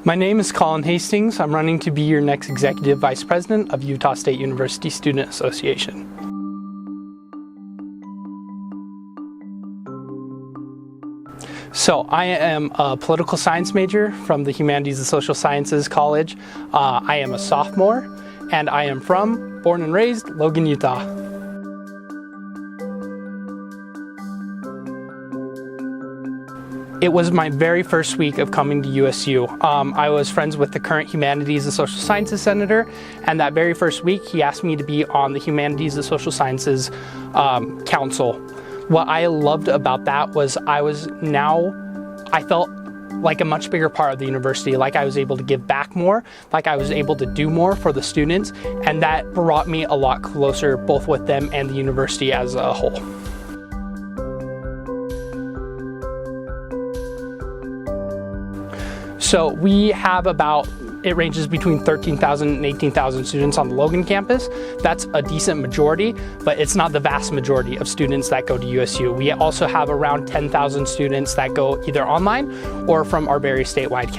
My name is ColinHastings. I'm running to be your next Executive Vice President of Utah State University Student Association. So I am a political science major from the Humanities and Social Sciences College. I am a sophomore, and I am born and raised, Logan, Utah. It was my very first week of coming to USU. I was friends with the current Humanities and Social Sciences Senator, and that very first week he asked me to be on the Humanities and Social Sciences Council. What I loved about that was I felt like a much bigger part of the university, like I was able to give back more, like I was able to do more for the students, and that brought me a lot closer both with them and the university as a whole. So we have it ranges between 13,000 and 18,000 students on the Logan campus. That's a decent majority, but it's not the vast majority of students that go to USU. We also have around 10,000 students that go either online or from our various statewide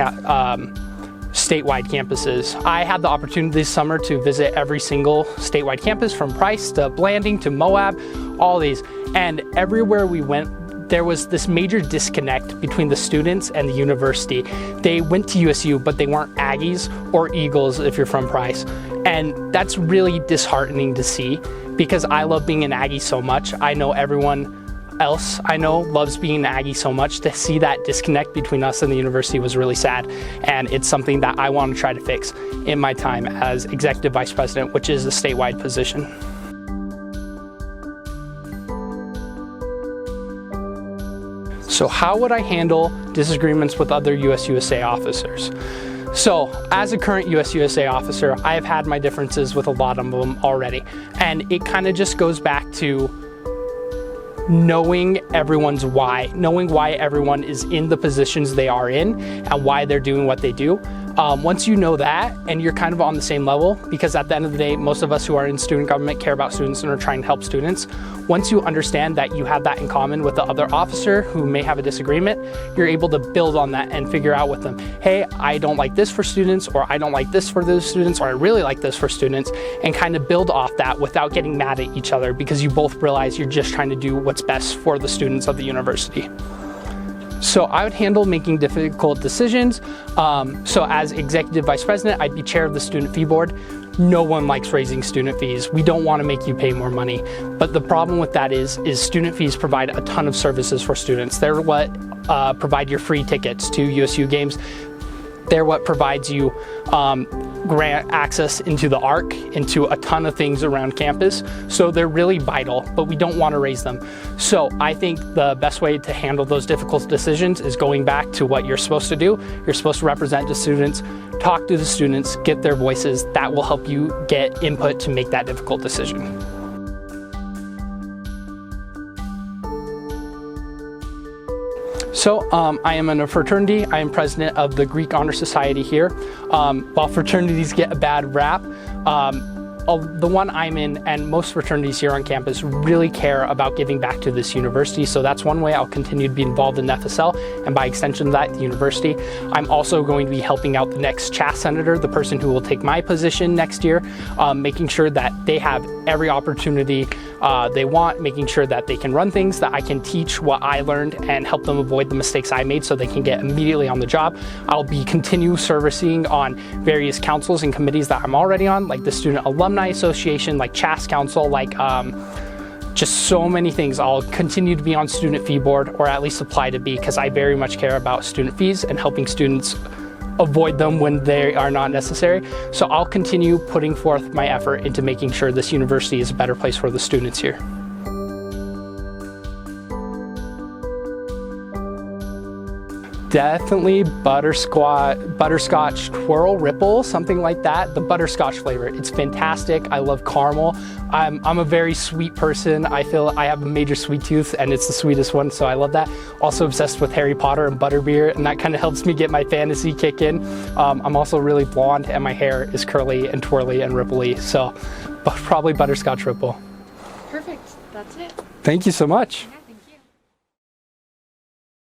campuses. I had the opportunity this summer to visit every single statewide campus, from Price to Blanding to Moab, all these, and everywhere we went, there was this major disconnect between the students and the university. They went to USU, but they weren't Aggies or Eagles if you're from Price. And that's really disheartening to see, because I love being an Aggie so much. I know everyone else I know loves being an Aggie so much. To see that disconnect between us and the university was really sad. And it's something that I want to try to fix in my time as Executive Vice President, which is a statewide position. So how would I handle disagreements with other USUSA officers? So as a current USUSA officer, I have had my differences with a lot of them already. And it kind of just goes back to knowing everyone's why, knowing why everyone is in the positions they are in and why they're doing what they do. Once you know that and you're kind of on the same level, because at the end of the day, most of us who are in student government care about students and are trying to help students. Once you understand that you have that in common with the other officer who may have a disagreement, you're able to build on that and figure out with them, hey, I don't like this for students, or I don't like this for those students, or I really like this for students, and kind of build off that without getting mad at each other, because you both realize you're just trying to do what's best for the students of the university. So I would handle making difficult decisions. So as Executive Vice President, I'd be chair of the Student Fee Board. No one likes raising student fees. We don't want to make you pay more money. But the problem with that is student fees provide a ton of services for students. They're what provide your free tickets to USU games. They're what provides you grant access into the ARC, into a ton of things around campus. So they're really vital, but we don't want to raise them. So I think the best way to handle those difficult decisions is going back to what you're supposed to do. You're supposed to represent the students, talk to the students, get their voices. That will help you get input to make that difficult decision. So I am in a fraternity. I am president of the Greek Honor Society here. While fraternities get a bad rap, the one I'm in and most fraternities here on campus really care about giving back to this university. So that's one way I'll continue to be involved in FSL, and by extension of that, the university. I'm also going to be helping out the next CHAS senator, the person who will take my position next year, making sure that they have every opportunity they want, making sure that they can run things, that I can teach what I learned and help them avoid the mistakes I made so they can get immediately on the job. I'll be continue servicing on various councils and committees that I'm already on, like the Student Alumni Association, like CHAS Council, like just so many things. I'll continue to be on Student Fee Board, or at least apply to be, because I very much care about student fees and helping students avoid them when they are not necessary. So I'll continue putting forth my effort into making sure this university is a better place for the students here. Definitely butterscotch twirl ripple, something like that. The butterscotch flavor, it's fantastic. I love caramel. I'm a very sweet person. I feel I have a major sweet tooth, and it's the sweetest one, so I love that. Also obsessed with Harry Potter and butterbeer, and that kind of helps me get my fantasy kick in. I'm also really blonde, and my hair is curly and twirly and ripply, so probably butterscotch ripple. Perfect, that's it. Thank you so much.